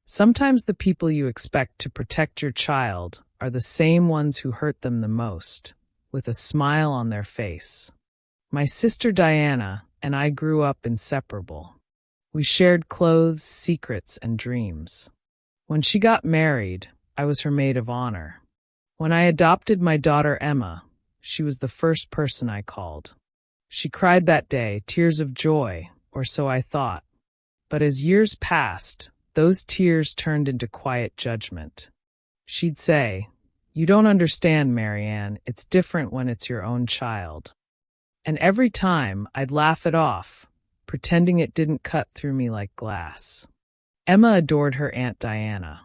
Sometimes the people you expect to protect your child are the same ones who hurt them the most, with a smile on their face. My sister Diana and I grew up inseparable. We shared clothes, secrets, and dreams. When she got married, I was her maid of honor. When I adopted my daughter Emma, she was the first person I called. She cried that day, tears of joy, or so I thought. But as years passed, those tears turned into quiet judgment. She'd say, "You don't understand, Marianne, it's different when it's your own child." And every time, I'd laugh it off, pretending it didn't cut through me like glass. Emma adored her Aunt Diana.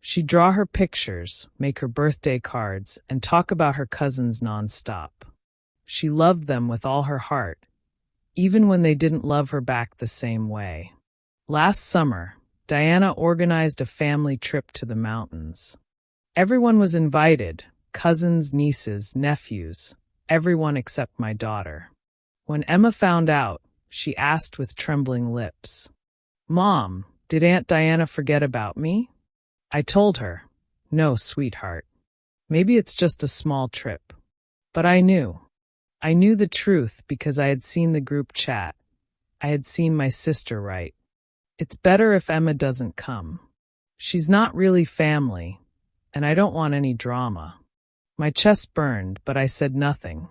She'd draw her pictures, make her birthday cards, and talk about her cousins nonstop. She loved them with all her heart, even when they didn't love her back the same way. Last summer, Diana organized a family trip to the mountains. Everyone was invited, cousins, nieces, nephews, everyone except my daughter. When Emma found out, she asked with trembling lips, "Mom, did Aunt Diana forget about me?" I told her, "No, sweetheart. Maybe it's just a small trip." But I knew. I knew the truth because I had seen the group chat. I had seen my sister write, "It's better if Emma doesn't come. She's not really family, and I don't want any drama." My chest burned, but I said nothing.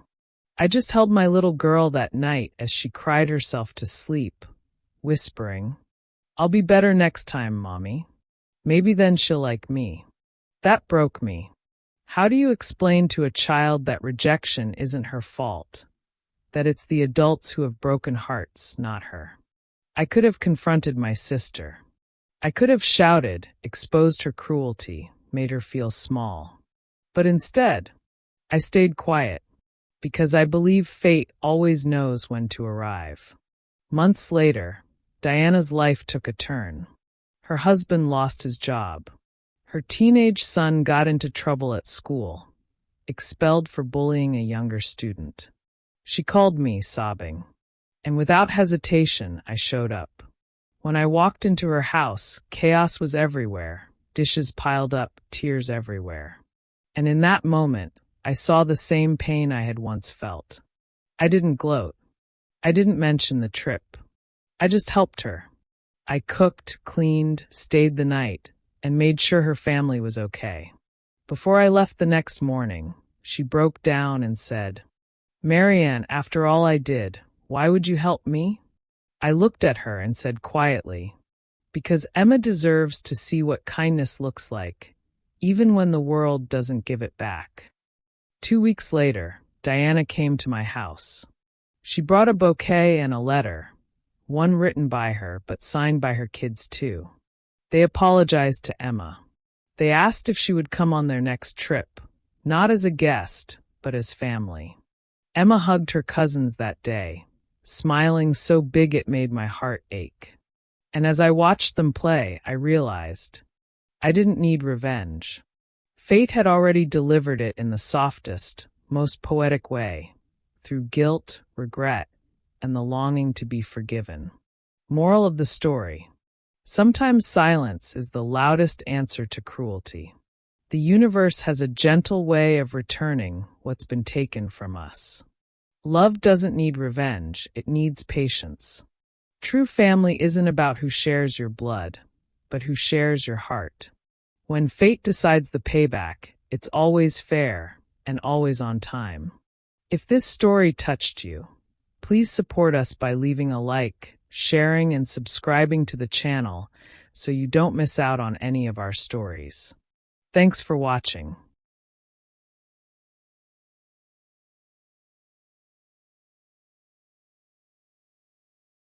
I just held my little girl that night as she cried herself to sleep, whispering, "I'll be better next time, Mommy. Maybe then she'll like me." That broke me. How do you explain to a child that rejection isn't her fault? That it's the adults who have broken hearts, not her? I could have confronted my sister. I could have shouted, exposed her cruelty, made her feel small. But instead, I stayed quiet, because I believe fate always knows when to arrive. Months later, Diana's life took a turn. Her husband lost his job. Her teenage son got into trouble at school, expelled for bullying a younger student. She called me, sobbing. And without hesitation, I showed up. When I walked into her house, chaos was everywhere, dishes piled up, tears everywhere. And in that moment, I saw the same pain I had once felt. I didn't gloat. I didn't mention the trip. I just helped her. I cooked, cleaned, stayed the night, and made sure her family was okay. Before I left the next morning, she broke down and said, "Marianne, after all I did, why would you help me?" I looked at her and said quietly, "Because Emma deserves to see what kindness looks like, even when the world doesn't give it back." 2 weeks later, Diana came to my house. She brought a bouquet and a letter, one written by her but signed by her kids too. They apologized to Emma. They asked if she would come on their next trip, not as a guest, but as family. Emma hugged her cousins that day, smiling so big it made my heart ache. And as I watched them play, I realized I didn't need revenge. Fate had already delivered it in the softest, most poetic way, through guilt, regret, and the longing to be forgiven. Moral of the story: sometimes silence is the loudest answer to cruelty. The universe has a gentle way of returning what's been taken from us. Love doesn't need revenge, it needs patience. True family isn't about who shares your blood, but who shares your heart. When fate decides the payback, it's always fair and always on time. If this story touched you, please support us by leaving a like, sharing, and subscribing to the channel so you don't miss out on any of our stories. Thanks for watching.